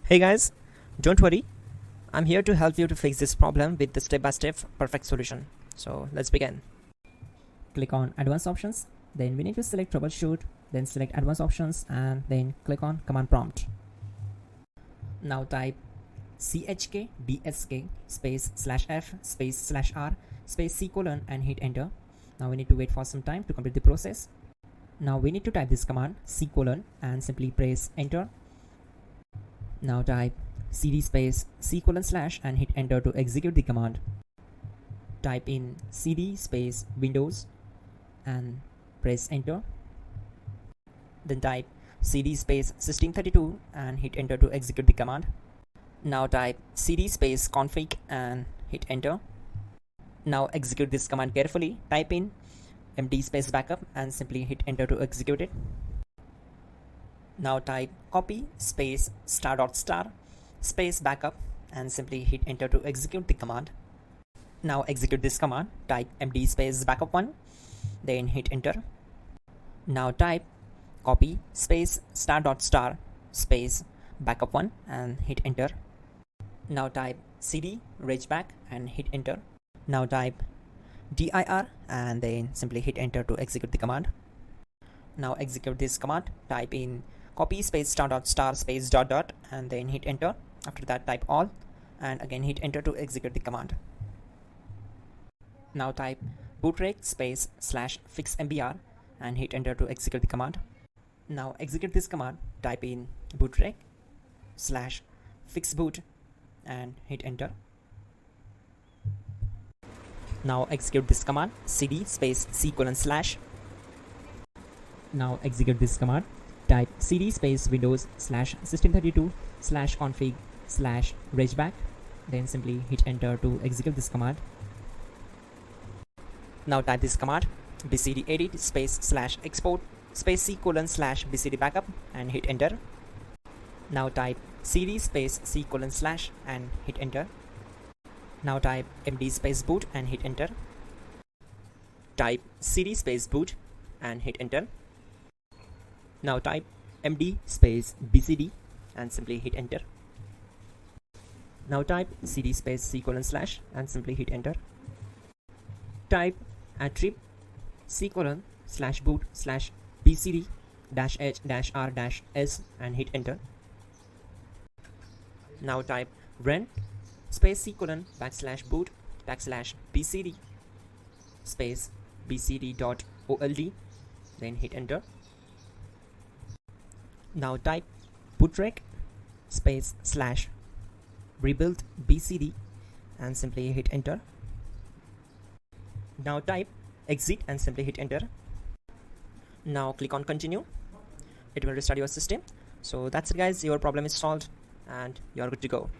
Hey guys, don't worry, I'm here to help you to fix this problem with the step-by-step perfect solution. So let's begin. Click on Advanced Options, then we need to select Troubleshoot, then select Advanced Options and then click on Command Prompt. Now type chkdsk space /f space /r space c colon and hit enter. Now we need to wait for some time to complete the process. Now we need to type this command c colon and simply press enter. Now type cd space c colon / and hit enter to execute the command. Type in cd space Windows and press enter. Then type cd space system32 and hit enter to execute the command. Now type cd space config and hit enter. Now execute this command carefully. Type in md space backup and simply hit enter to execute it. Now type copy space ** space backup and simply hit enter to execute the command. Now execute this command. Type md space backup1, then hit enter. Now type copy space ** space backup1 and hit enter. Now type cd regback and hit enter. Now type dir and then simply hit enter to execute the command. Now execute this command. Type in copy space ** space ... and then hit enter. After that type all and again hit enter to execute the command. Now type bootrec space /fixmbr and hit enter to execute the command. Now execute this command. Type in bootrec /fixboot and hit enter. Now execute this command cd space c colon /. Now execute this command. Type cd space Windows /system32 /config /regback, then simply hit enter to execute this command. Now type this command bcd edit space /export space c colon /bcd backup and hit enter. Now type cd space c colon / and hit enter. Now type md space boot and hit enter. Type cd space boot and hit enter. Now type md space bcd and simply hit enter. Now type cd space c colon / and simply hit enter. Type attrib c colon /boot /bcd -h -r -s and hit enter. Now type run space c colon /boot /bcd space bcd.old, then hit enter. Now type bootrec space /rebuild bcd and simply hit enter. Now type exit and simply hit enter. Now click on continue. It will restart your system. So that's it guys, your problem is solved and you are good to go.